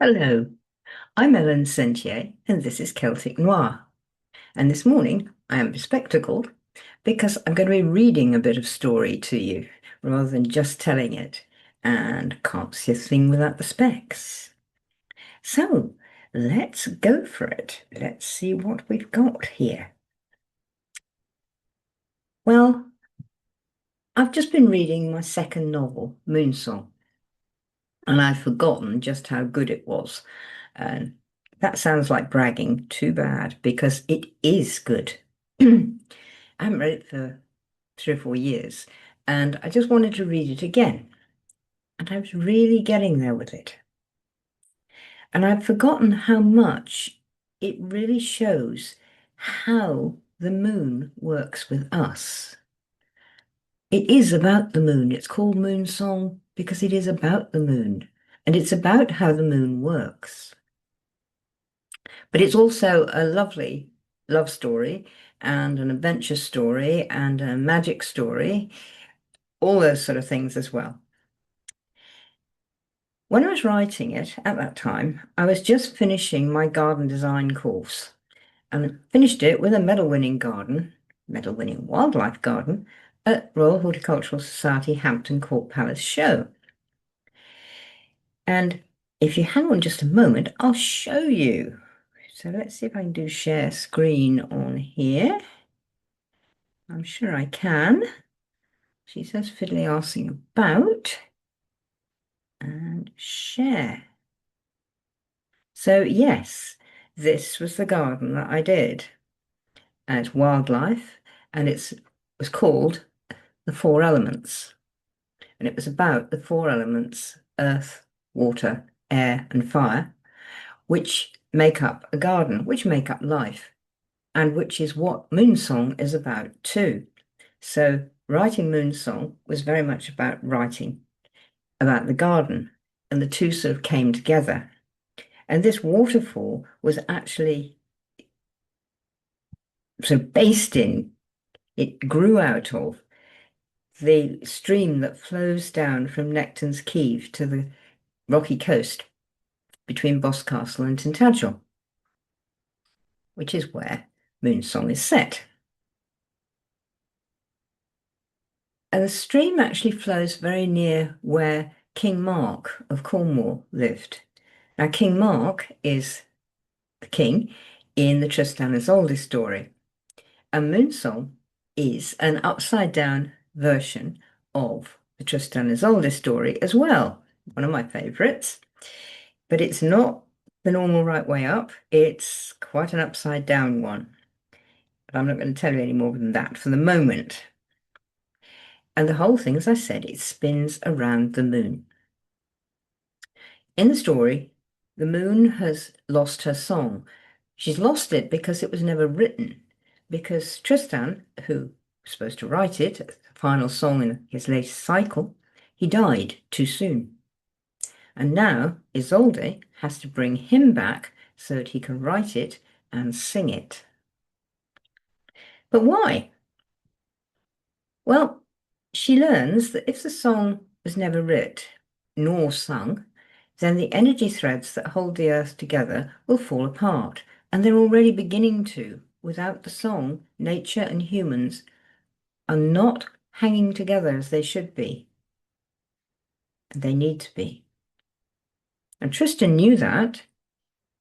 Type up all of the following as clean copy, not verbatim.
Hello, I'm Ellen Sentier, and this is Celtic Noir. And this morning I am bespectacled because I'm going to be reading a bit of story to you rather than just telling it, and can't see a thing without the specs. So let's go for it. Let's see what we've got here. Well, I've just been reading my second novel, Moonsong, and I'd forgotten just how good it was. And that sounds like bragging, too bad, because it is good. I haven't read it for 3 or 4 years, and I just wanted to read it again. And I was really getting there with it. And I've forgotten how much it really shows how the moon works with us. It is about the moon. It's called Moon Song because it is about the moon, and it's about how the moon works. But it's also a lovely love story and an adventure story and a magic story, all those sort of things as well. When I was writing it at that time, I was just finishing my garden design course and finished it with a medal-winning garden, medal-winning wildlife garden at Royal Horticultural Society Hampton Court Palace Show. And if you hang on just a moment, I'll show you. So let's see if I can do share screen on here. I'm sure I can. She says fiddly arsing about and share. So yes, this was the garden that I did. And it's wildlife, and it was called The Four Elements. And it was about the four elements, earth, water, air, and fire, which make up a garden, which make up life, and which is what Moonsong is about too. So writing Moonsong was very much about writing about the garden, and the two sort of came together. And this waterfall was actually sort of based in, it grew out of the stream that flows down from Nectan's Cave to the rocky coast between Boscastle and Tintagel, which is where Moonsong is set. And the stream actually flows very near where King Mark of Cornwall lived. Now, King Mark is the king in the Tristan and Isolde story, and Moonsong is an upside down version of the Tristan and Isolde story as well, one of my favorites. But it's not the normal right way up, it's quite an upside down one. But I'm not going to tell you any more than that for the moment. And the whole thing, as I said, it spins around the moon. In the story, the moon has lost her song. She's lost it because it was never written, because Tristan, who was supposed to write it, the final song in his latest cycle, he died too soon. And now Isolde has to bring him back so that he can write it and sing it. But why? Well, she learns that if the song was never writ nor sung, then the energy threads that hold the earth together will fall apart, and they're already beginning to. Without the song, nature and humans are not hanging together as they should be, and they need to be. And Tristan knew that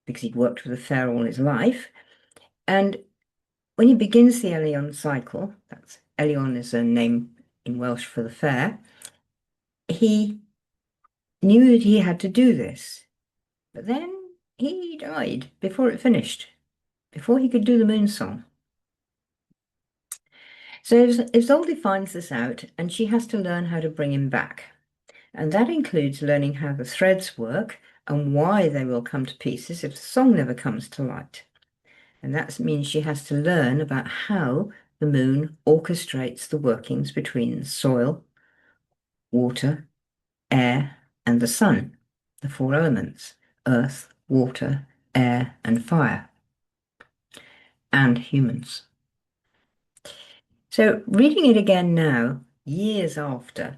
because he'd worked with the fair all his life, and when he begins the Elion cycle, that's Elion is a name in Welsh for the fair, he knew that he had to do this. But then he died before it finished, before he could do the moon song. So Isolde finds this out, and she has to learn how to bring him back. And that includes learning how the threads work and why they will come to pieces if the song never comes to light. And that means she has to learn about how the moon orchestrates the workings between soil, water, air, and the sun, the four elements, earth, water, air, and fire, and humans. So reading it again now, years after,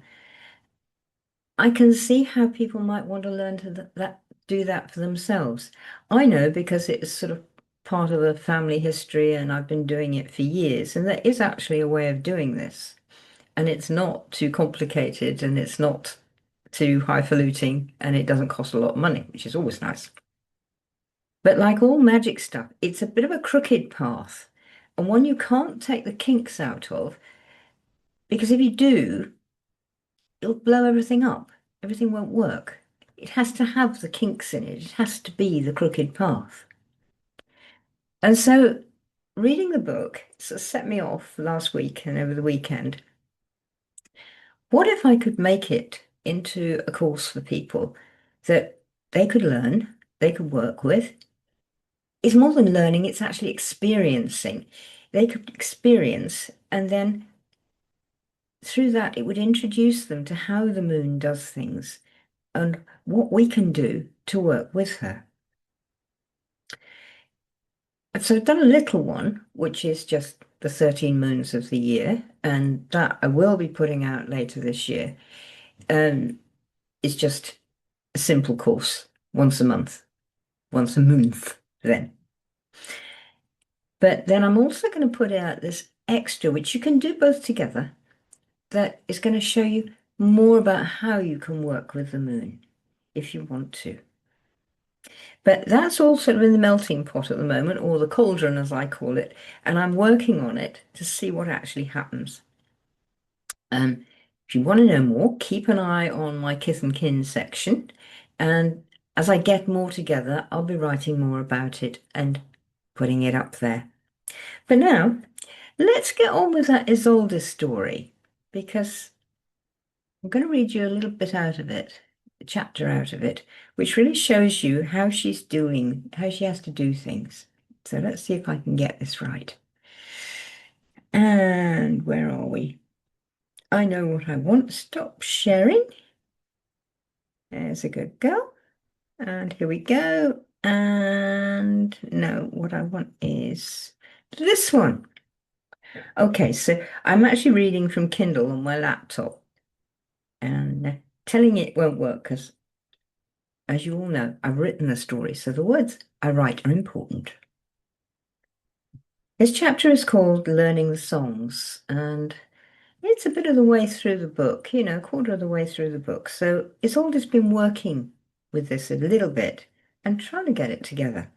I can see how people might want to learn to do that for themselves. I know because it's sort of part of the family history and I've been doing it for years. And there is actually a way of doing this. And it's not too complicated and it's not too highfalutin and it doesn't cost a lot of money, which is always nice. But like all magic stuff, it's a bit of a crooked path and one you can't take the kinks out of because if you do, it'll blow everything up. Everything won't work. It has to have the kinks in it. It has to be the crooked path. And so reading the book sort of set me off last week and over the weekend. What if I could make it into a course for people that they could learn, they could work with? It's more than learning, it's actually experiencing. They could experience, and then through that, it would introduce them to how the moon does things and what we can do to work with her. And so I've done a little one, which is just the 13 moons of the year, and that I will be putting out later this year. It's just a simple course, once a month, once a month then. But then I'm also going to put out this extra, which you can do both together, that is going to show you more about how you can work with the moon if you want to. But that's all sort of in the melting pot at the moment, or the cauldron as I call it, and I'm working on it to see what actually happens. If you want to know more, keep an eye on my Kith and Kin section, and as I get more together, I'll be writing more about it and putting it up there. But now, let's get on with that Isolde story, because I'm going to read you a little bit out of it, a chapter out of it, which really shows you how she's doing, how she has to do things. So let's see if I can get this right. And where are we? I know what I want. Stop sharing. There's a good girl. And here we go. And no, what I want is this one. Okay, so I'm actually reading from Kindle on my laptop. And telling it won't work because, as you all know, I've written the story, so the words I write are important. This chapter is called Learning the Songs, and it's a bit of the way through the book, a quarter of the way through the book. So it's all just been working with this a little bit and trying to get it together.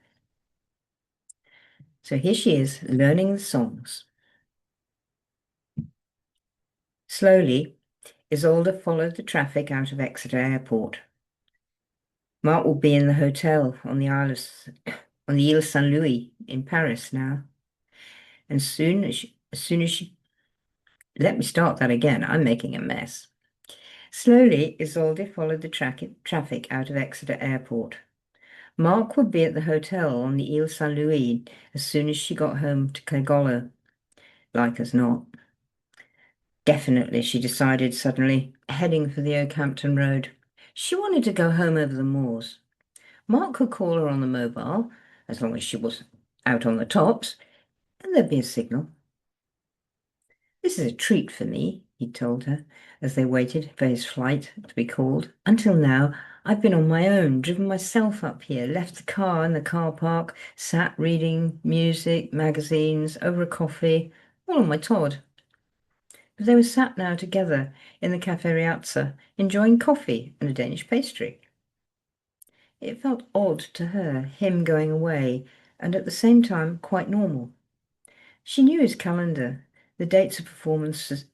So here she is, learning the songs. Slowly, Isolde followed the traffic out of Exeter Airport. Mark will be in the hotel on the Ile Saint-Louis in Paris now. And as soon as she, let me start that again, I'm making a mess. Slowly, Isolde followed the traffic out of Exeter Airport. Mark would be at the hotel on the Ile Saint-Louis as soon as she got home to Cairgollo. Like as not. Definitely, she decided suddenly, heading for the Oakhampton Road. She wanted to go home over the moors. Mark could call her on the mobile, as long as she was out on the tops, and there'd be a signal. This is a treat for me, he told her, as they waited for his flight to be called. Until now, I've been on my own, driven myself up here, left the car in the car park, sat reading music, magazines, over a coffee, all on my Todd. But they were sat now together in the Cafe Rialza, enjoying coffee and a Danish pastry. It felt odd to her, him going away, and at the same time quite normal. She knew his calendar, the dates of performances,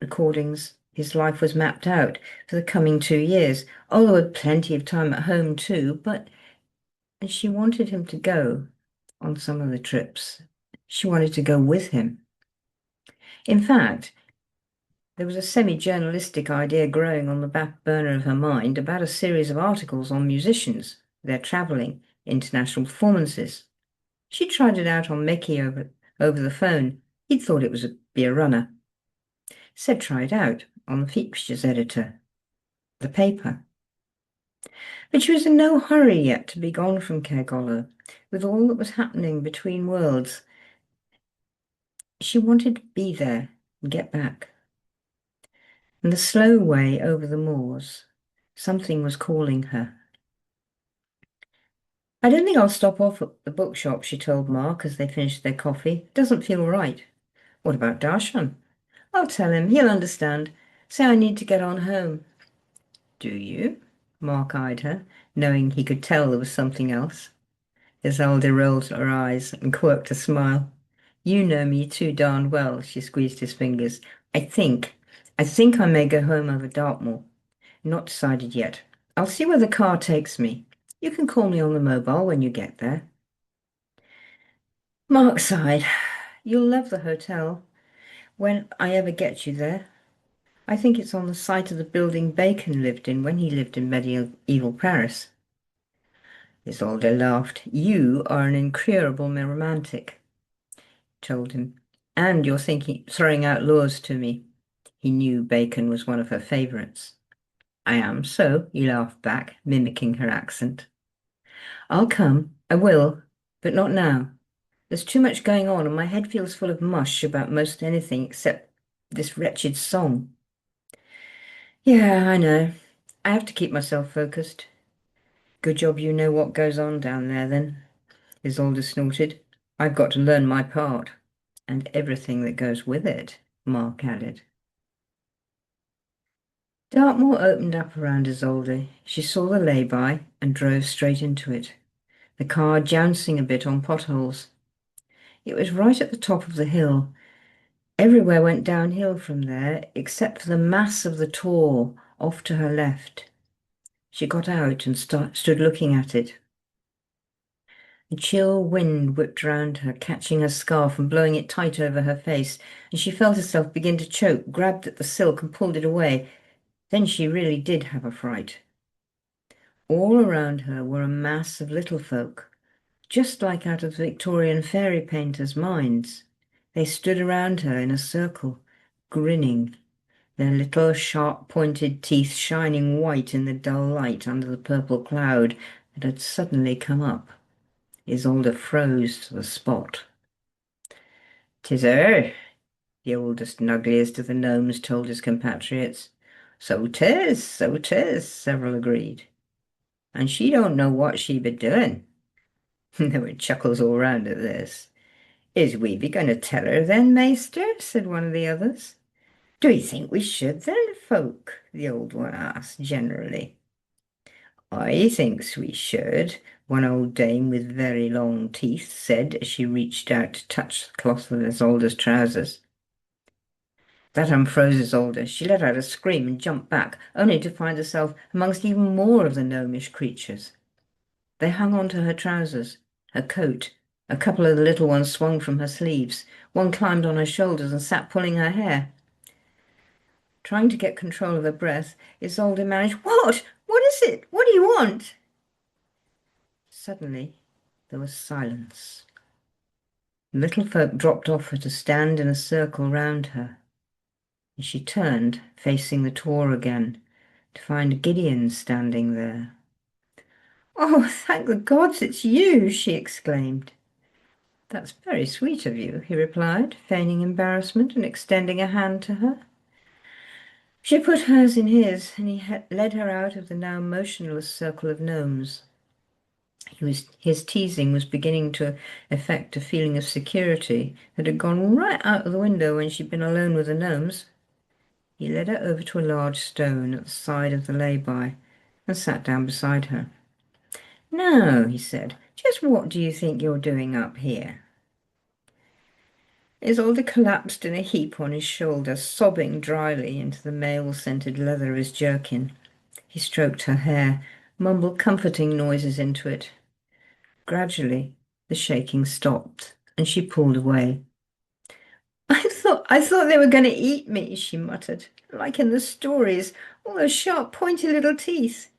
recordings. His life was mapped out for the coming 2 years, although with plenty of time at home too, and she wanted him to go on some of the trips. She wanted to go with him. In fact, there was a semi-journalistic idea growing on the back burner of her mind about a series of articles on musicians, their traveling, international performances. She tried it out on Mickey over the phone. He'd thought it would be a runner. Said try it out on the fixtures editor, the paper. But she was in no hurry yet to be gone from Cairgollo, with all that was happening between worlds. She wanted to be there and get back. And the slow way over the moors, something was calling her. I don't think I'll stop off at the bookshop, she told Mark as they finished their coffee. Doesn't feel right. What about Darshan? I'll tell him. He'll understand. Say I need to get on home. Do you? Mark eyed her, knowing he could tell there was something else. Isolde rolled her eyes and quirked a smile. You know me too darn well, she squeezed his fingers. I think, I think I may go home over Dartmoor. Not decided yet. I'll see where the car takes me. You can call me on the mobile when you get there. Mark sighed. You'll love the hotel when I ever get you there. I think it's on the site of the building Bacon lived in when he lived in medieval Paris. Isolde laughed. You are an incurable romantic, told him. And you're throwing out lures to me. He knew Bacon was one of her favourites. I am so, he laughed back, mimicking her accent. I'll come, I will, but not now. There's too much going on and my head feels full of mush about most anything except this wretched song. Yeah, I know. I have to keep myself focused. Good job you know what goes on down there, then, Isolde snorted. I've got to learn my part, and everything that goes with it, Mark added. Dartmoor opened up around Isolde. She saw the lay-by and drove straight into it, the car jouncing a bit on potholes. It was right at the top of the hill. Everywhere went downhill from there, except for the mass of the Tor off to her left. She got out and stood looking at it. A chill wind whipped round her, catching her scarf and blowing it tight over her face, and she felt herself begin to choke, grabbed at the silk and pulled it away. Then she really did have a fright. All around her were a mass of little folk, just like out of the Victorian fairy painters' minds. They stood around her in a circle, grinning, their little sharp-pointed teeth shining white in the dull light under the purple cloud that had suddenly come up. Isolde froze to the spot. "'Tis her," the oldest and ugliest of the gnomes told his compatriots. So 'tis," several agreed. "And she don't know what she be doing." There were chuckles all round at this. "Is we be going to tell her then, Maester?" said one of the others. "Do you think we should then, folk?" the old one asked generally. "I thinks we should," one old dame with very long teeth said as she reached out to touch the cloth of Isolde's trousers. That unfroze Isolde. She let out a scream and jumped back, only to find herself amongst even more of the gnomish creatures. They hung onto her trousers, her coat. A couple of the little ones swung from her sleeves. One climbed on her shoulders and sat pulling her hair. Trying to get control of her breath, Isolde managed, "What? What is it? What do you want?" Suddenly, there was silence. The little folk dropped off her to stand in a circle round her, and she turned, facing the Tor again, to find Gideon standing there. "Oh, thank the gods it's you!" she exclaimed. "That's very sweet of you," he replied, feigning embarrassment and extending a hand to her. She put hers in his, and he led her out of the now motionless circle of gnomes. His teasing was beginning to effect a feeling of security that had gone right out of the window when she'd been alone with the gnomes. He led her over to a large stone at the side of the lay-by and sat down beside her. "Now," he said, "just what do you think you're doing up here?" Isolde collapsed in a heap on his shoulder, sobbing dryly into the male-scented leather of his jerkin. He stroked her hair, mumbled comforting noises into it. Gradually, the shaking stopped, and she pulled away. I thought they were going to eat me," she muttered, "like in the stories, all those sharp, pointy little teeth."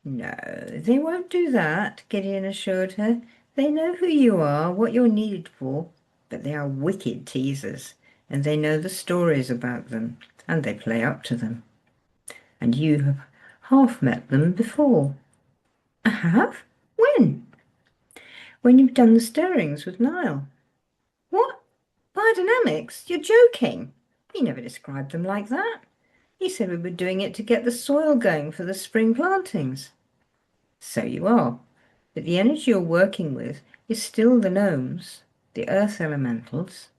"No, they won't do that," Gideon assured her. "They know who you are, what you're needed for, but they are wicked teasers, and they know the stories about them, and they play up to them. And you have half met them before." "I have? When?" "When you've done the stirrings with Niall." "What? Biodynamics? You're joking. He never described them like that. He said we were doing it to get the soil going for the spring plantings." "So you are. But the energy you're working with is still the gnomes, the earth elementals.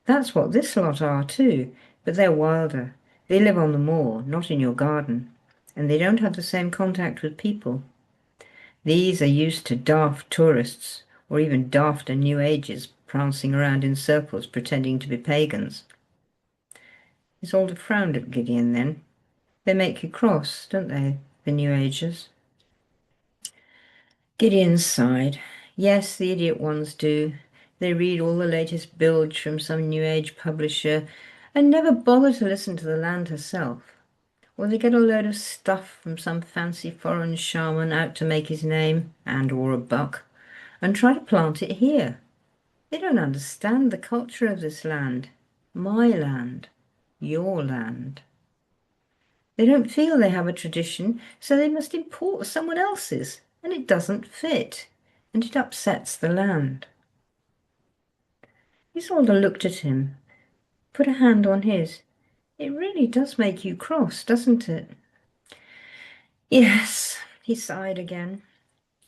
That's what this lot are too, but they're wilder. They live on the moor, not in your garden, and they don't have the same contact with people. These are used to daft tourists, or even dafter New Agers prancing around in circles pretending to be pagans. Isolde frowned at Gideon then. They make you cross, don't they, the New Agers? Gideon sighed. Yes, the idiot ones do. They read all the latest bilge from some New Age publisher and never bother to listen to the land herself. Or they get a load of stuff from some fancy foreign shaman out to make his name, and or a buck, and try to plant it here. They don't understand the culture of this land. My land. Your land. They don't feel they have a tradition, so they must import someone else's, and it doesn't fit, and it upsets the land. Isolde looked at him, put a hand on his. It really does make you cross, doesn't it? Yes, he sighed again.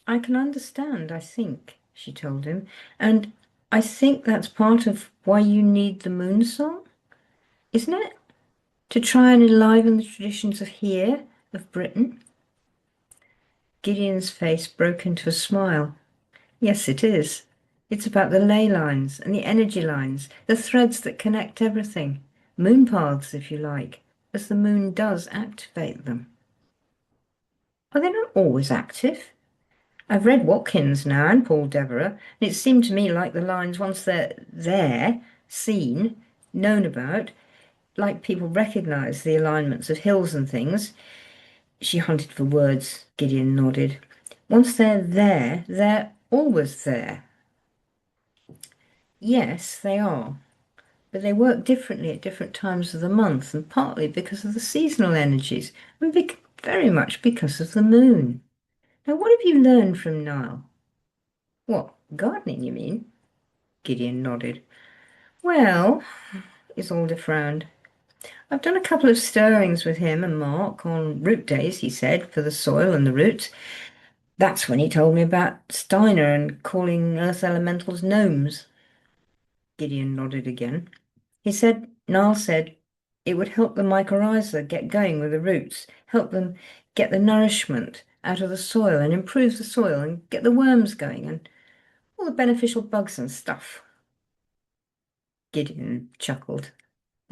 I can understand, I think, she told him, and I think that's part of why you need the moon song, isn't it? To try and enliven the traditions of here, of Britain. Gideon's face broke into a smile. Yes, it is. It's about the ley lines and the energy lines, the threads that connect everything. Moon paths, if you like, as the moon does activate them. Are they not always active? I've read Watkins now and Paul Devereux, and it seemed to me like the lines, once they're there, seen, known about, like people recognise the alignments of hills and things. She hunted for words. Gideon nodded. Once they're there, they're always there. Yes, they are, but they work differently at different times of the month, and partly because of the seasonal energies, and very much because of the moon. Now, what have you learned from Niall? What, gardening, you mean? Gideon nodded. Well, Isolde frowned. I've done a couple of stirrings with him and Mark on root days, he said, for the soil and the roots. That's when he told me about Steiner and calling earth elementals gnomes. Gideon nodded again. Niall said it would help the mycorrhiza get going with the roots, help them get the nourishment out of the soil and improve the soil and get the worms going and all the beneficial bugs and stuff. Gideon chuckled.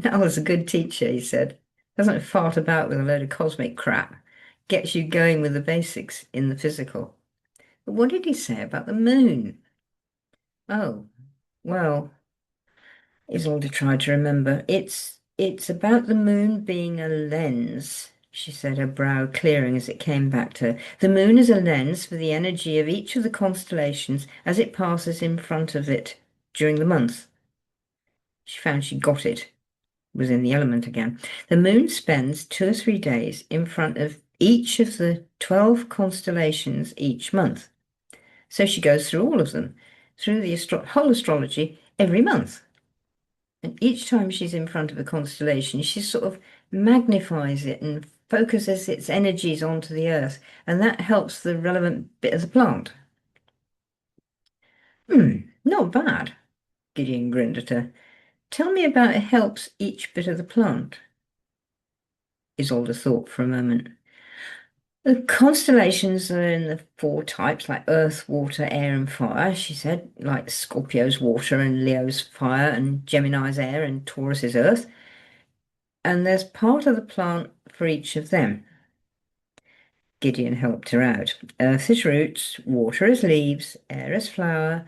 Niall's a good teacher, he said. Doesn't fart about with a load of cosmic crap. Gets you going with the basics in the physical. But what did he say about the moon? Oh, well, Isolde tried to remember. It's about the moon being a lens, she said, her brow clearing as it came back to her. The moon is a lens for the energy of each of the constellations as it passes in front of it during the month. She found she got it, was in the element again. The moon spends 2 or 3 days in front of each of the 12 constellations each month. So she goes through all of them, through the whole astrology every month. And each time she's in front of a constellation, she sort of magnifies it and focuses its energies onto the Earth, and that helps the relevant bit of the plant. Not bad, Gideon grinned at her. Tell me about it helps each bit of the plant. Isolde thought for a moment. The constellations are in the 4 types, like earth, water, air, and fire, she said, like Scorpio's water and Leo's fire and Gemini's air and Taurus's earth. And there's part of the plant for each of them. Gideon helped her out. Earth is roots, water is leaves, air is flower,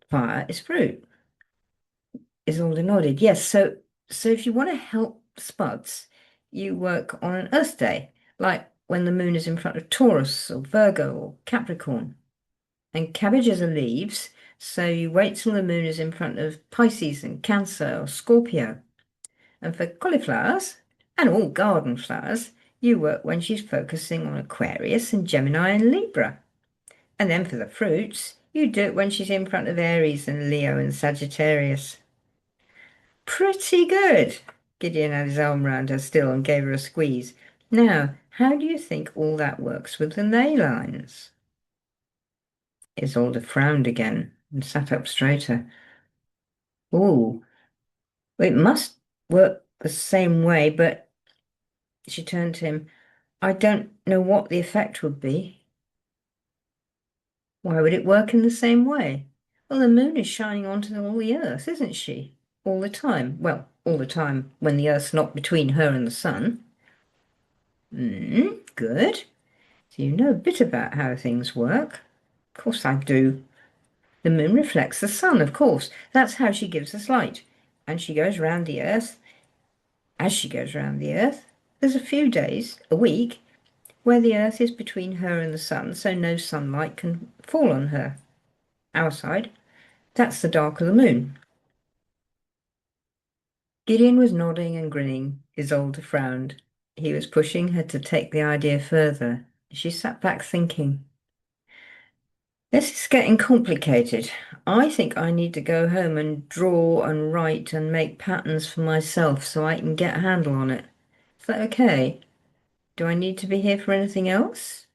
fire is fruit. Isolde nodded. Yes, so if you want to help spuds, you work on an Earth day, like when the moon is in front of Taurus or Virgo or Capricorn. And cabbages are leaves, so you wait till the moon is in front of Pisces and Cancer or Scorpio. And for cauliflowers, and all garden flowers, you work when she's focusing on Aquarius and Gemini and Libra. And then for the fruits, you do it when she's in front of Aries and Leo and Sagittarius. Pretty good. Gideon had his arm round her still and gave her a squeeze. Now, how do you think all that works with the ley lines? Isolde frowned again and sat up straighter. Oh, it must work the same way, but she turned to him. I don't know what the effect would be. Why would it work in the same way? Well, the moon is shining onto all the earth, isn't she? All the time. Well, all the time when the earth's not between her and the sun. Good. So you know a bit about how things work. Of course I do. The moon reflects the sun, of course. That's how she gives us light. And she goes round the earth. As she goes round the earth, there's a few days, a week, where the earth is between her and the sun, so no sunlight can fall on her. Our side, that's the dark of the moon. Gideon was nodding and grinning. Isolde frowned. He was pushing her to take the idea further. She sat back thinking. This is getting complicated. I think I need to go home and draw and write and make patterns for myself so I can get a handle on it. Is that okay? Do I need to be here for anything else?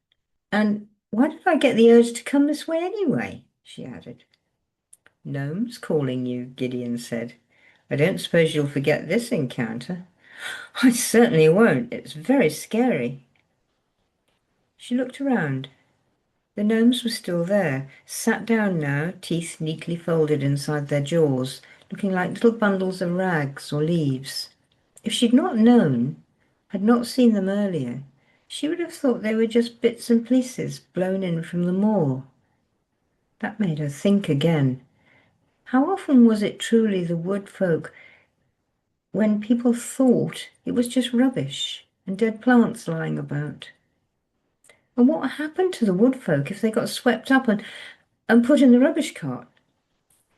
And why did I get the urge to come this way anyway? She added. Gnome's calling you, Gideon said. I don't suppose you'll forget this encounter. I certainly won't. It's very scary. She looked around. The gnomes were still there, sat down now, teeth neatly folded inside their jaws, looking like little bundles of rags or leaves. If she'd not known, had not seen them earlier, she would have thought they were just bits and pieces blown in from the moor. That made her think again. How often was it truly the wood folk when people thought it was just rubbish and dead plants lying about? And what happened to the wood folk if they got swept up and put in the rubbish cart?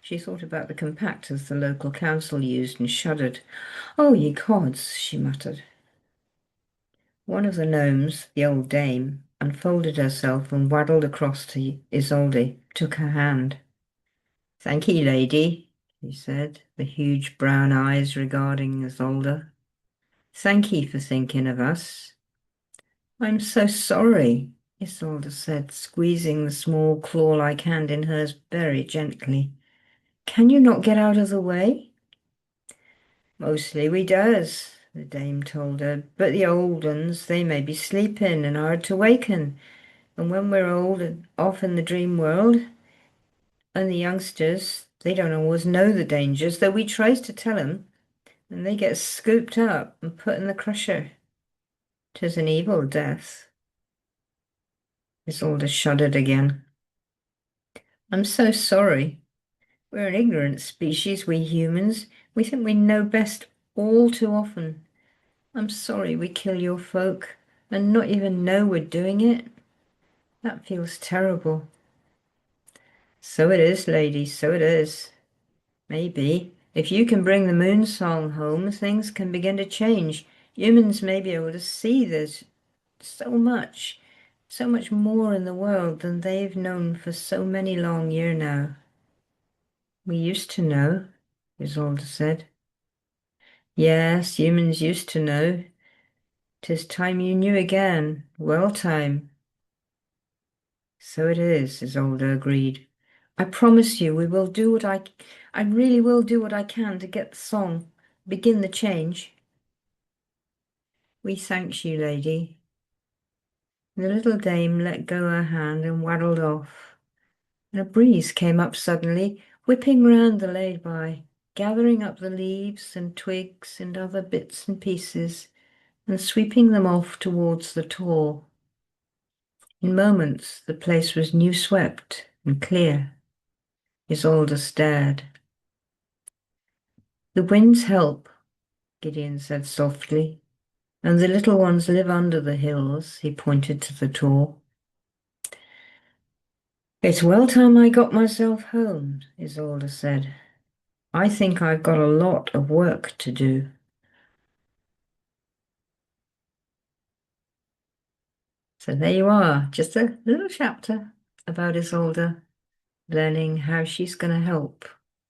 She thought about the compactors the local council used and shuddered. Oh, ye gods, she muttered. One of the gnomes, the old dame, unfolded herself and waddled across to Isolde, took her hand. Thank ye, lady, he said, the huge brown eyes regarding Isolde. Thank ye for thinking of us. I'm so sorry, Isolde said, squeezing the small claw-like hand in hers very gently. Can you not get out of the way? Mostly we does, the dame told her, but the old uns, they may be sleeping and hard to waken, and when we're old and off in the dream world, and the youngsters, they don't always know the dangers, though we tries to tell 'em, and they get scooped up and put in the crusher. 'Tis an evil death. Isolde shuddered again. I'm so sorry. We're an ignorant species, we humans. We think we know best all too often. I'm sorry we kill your folk and not even know we're doing it. That feels terrible. So it is, lady, so it is. Maybe, if you can bring the moon song home, things can begin to change. Humans may be able to see there's so much more in the world than they've known for so many long years now. We used to know, Isolde said. Yes, humans used to know. 'Tis time you knew again. Well time. So it is, Isolde agreed. I promise you we will do I really will do what I can to get the song, begin the change. We thanks you, lady. The little dame let go her hand and waddled off. And a breeze came up suddenly, whipping round the lay-by, gathering up the leaves and twigs and other bits and pieces, and sweeping them off towards the tor. In moments the place was new-swept and clear. Isolde stared. The winds help, Gideon said softly, and the little ones live under the hills, he pointed to the tor. It's well time I got myself home, Isolde said. I think I've got a lot of work to do. So there you are, just a little chapter about Isolde learning how she's going to help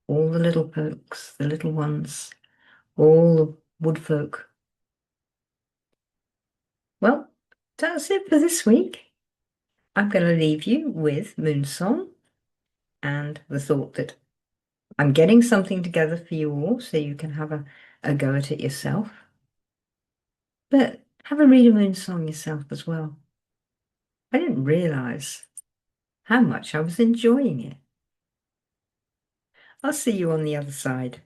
all the little folks, the little ones, all the wood folk. Well, that's it for this week. I'm going to leave you with Moonsong and the thought that I'm getting something together for you all so you can have a go at it yourself. But have a Read a Moon song yourself as well. I didn't realize how much I was enjoying it. I'll see you on the other side.